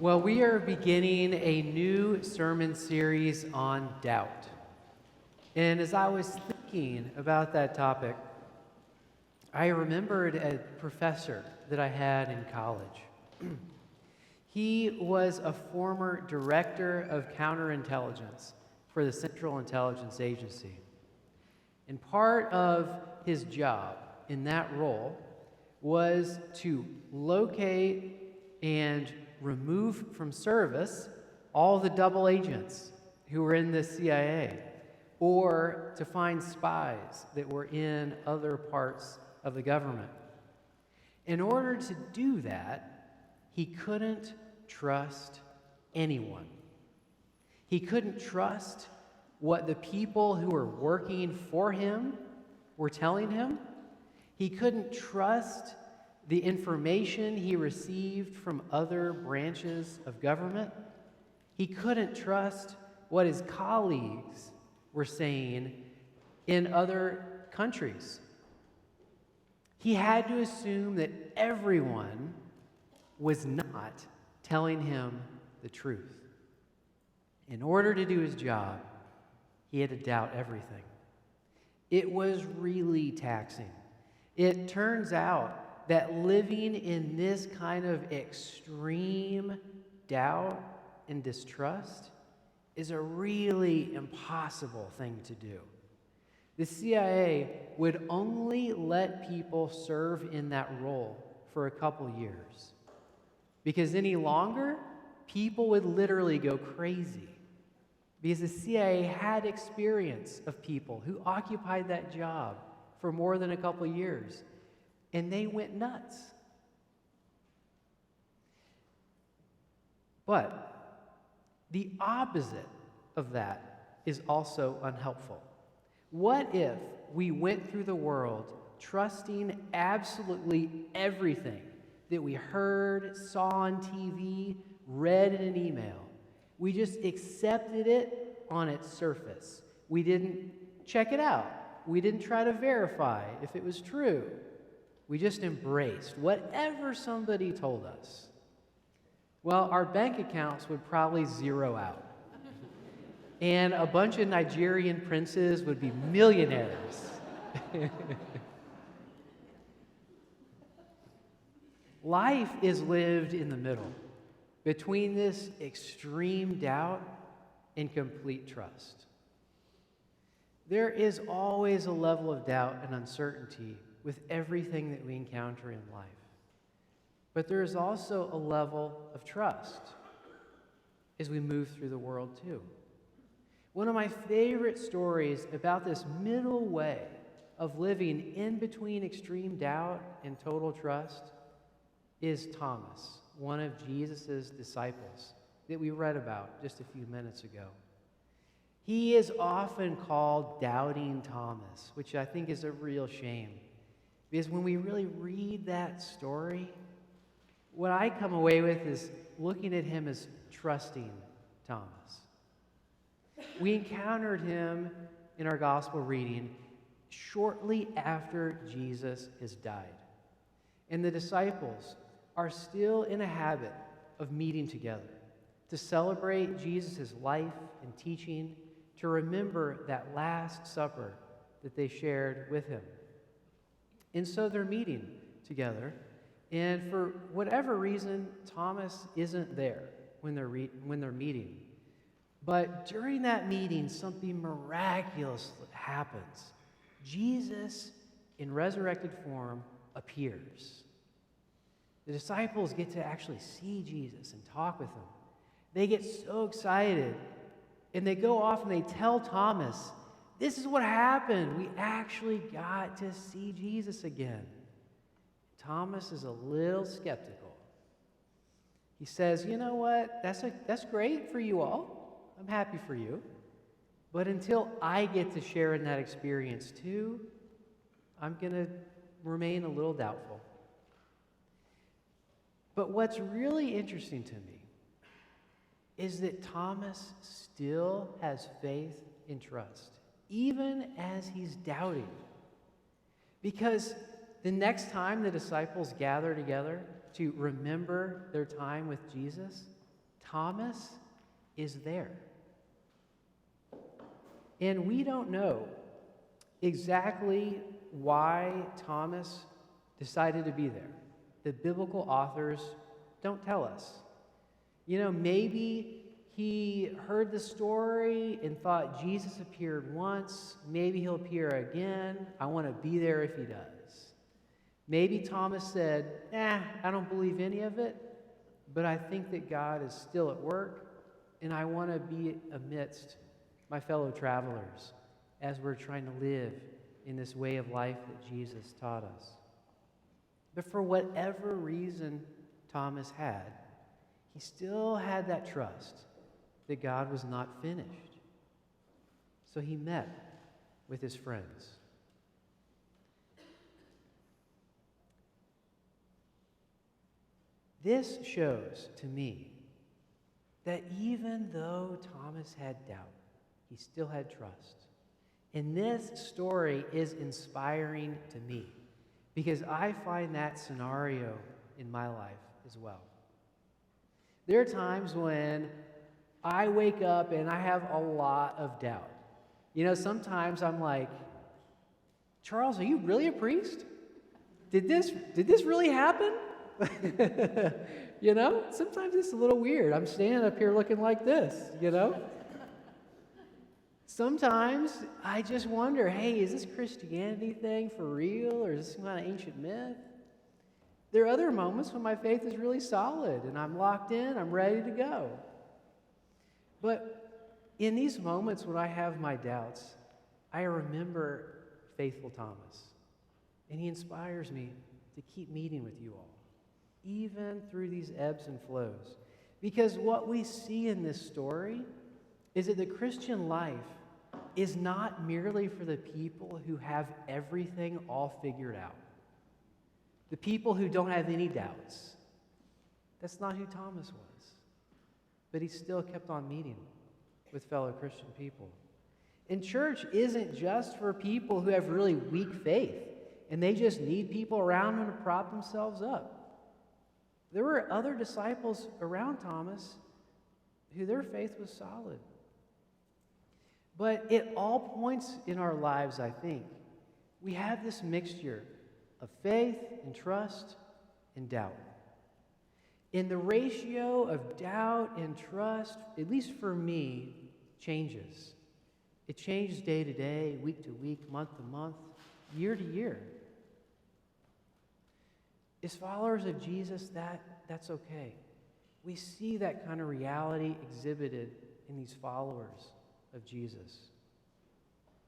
Well, we are beginning a new sermon series on doubt. And as I was thinking about that topic, I remembered a professor that I had in college. He was a former director of counterintelligence for the Central Intelligence Agency. And part of his job in that role was to locate and remove from service all the double agents who were in the CIA, or to find spies that were in other parts of the government. In order to do that, he couldn't trust anyone. He couldn't trust what the people who were working for him were telling him. He couldn't trust the information he received from other branches of government. He couldn't trust what his colleagues were saying in other countries. He had to assume that everyone was not telling him the truth. In order to do his job, he had to doubt everything. It was really taxing. It turns out that living in this kind of extreme doubt and distrust is a really impossible thing to do. The CIA would only let people serve in that role for a couple years, because any longer, people would literally go crazy, because the CIA had experience of people who occupied that job for more than a couple years, and they went nuts. But the opposite of that is also unhelpful. What if we went through the world trusting absolutely everything that we heard, saw on TV, read in an email? We just accepted it on its surface. We didn't check it out. We didn't try to verify if it was true. We just embraced whatever somebody told us. Well, our bank accounts would probably zero out. And a bunch of Nigerian princes would be millionaires. Life is lived in the middle, between this extreme doubt and complete trust. There is always a level of doubt and uncertainty with everything that we encounter in life. But there is also a level of trust as we move through the world too. One of my favorite stories about this middle way of living in between extreme doubt and total trust is Thomas, one of Jesus' disciples that we read about just a few minutes ago. He is often called Doubting Thomas, which I think is a real shame. Because when we really read that story, what I come away with is looking at him as trusting Thomas. We encountered him in our gospel reading shortly after Jesus has died. And the disciples are still in a habit of meeting together to celebrate Jesus' life and teaching, to remember that Last Supper that they shared with him. And so they're meeting together, and for whatever reason, Thomas isn't there when they're meeting. But during that meeting, something miraculous happens. Jesus, in resurrected form, appears. The disciples get to actually see Jesus and talk with him. They get so excited, and they go off and they tell Thomas, "This is what happened. We actually got to see Jesus again." Thomas is a little skeptical. He says, "You know what? That's great for you all. I'm happy for you. But until I get to share in that experience too, I'm going to remain a little doubtful." But what's really interesting to me is that Thomas still has faith and trust, even as he's doubting. Because the next time the disciples gather together to remember their time with Jesus, Thomas is there. And we don't know exactly why Thomas decided to be there. The biblical authors don't tell us. Maybe he heard the story and thought Jesus appeared once. Maybe he'll appear again. I want to be there if he does. Maybe Thomas said, I don't believe any of it, but I think that God is still at work, and I want to be amidst my fellow travelers as we're trying to live in this way of life that Jesus taught us. But for whatever reason Thomas had, he still had that trust that God was not finished. So he met with his friends. This shows to me that even though Thomas had doubt, he still had trust. And this story is inspiring to me because I find that scenario in my life as well. There are times when I wake up and I have a lot of doubt. Sometimes I'm like, Charles, are you really a priest? Did this really happen? Sometimes it's a little weird. I'm standing up here looking like this, Sometimes I just wonder, hey, is this Christianity thing for real, or is this some kind of ancient myth? There are other moments when my faith is really solid and I'm locked in, I'm ready to go. But in these moments when I have my doubts, I remember faithful Thomas, and he inspires me to keep meeting with you all, even through these ebbs and flows. Because what we see in this story is that the Christian life is not merely for the people who have everything all figured out, the people who don't have any doubts. That's not who Thomas was. But he still kept on meeting with fellow Christian people. And church isn't just for people who have really weak faith and they just need people around them to prop themselves up. There were other disciples around Thomas who their faith was solid. But at all points in our lives, I think, we have this mixture of faith and trust and doubt. And the ratio of doubt and trust, at least for me, changes. It changes day to day, week to week, month to month, year to year. As followers of Jesus, that's okay. We see that kind of reality exhibited in these followers of Jesus.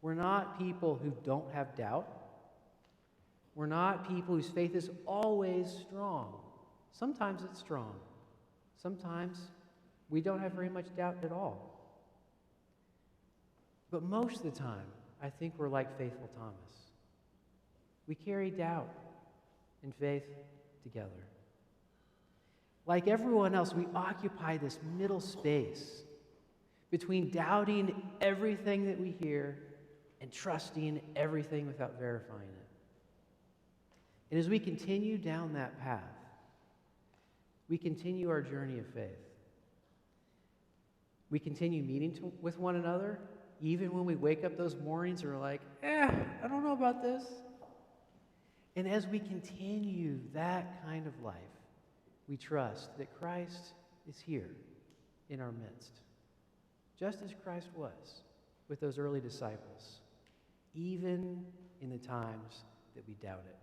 We're not people who don't have doubt. We're not people whose faith is always strong. Sometimes it's strong. Sometimes we don't have very much doubt at all. But most of the time, I think we're like faithful Thomas. We carry doubt and faith together. Like everyone else, we occupy this middle space between doubting everything that we hear and trusting everything without verifying it. And as we continue down that path, we continue our journey of faith. We continue meeting with one another, even when we wake up those mornings and we're like, I don't know about this. And as we continue that kind of life, we trust that Christ is here in our midst, just as Christ was with those early disciples, even in the times that we doubt it.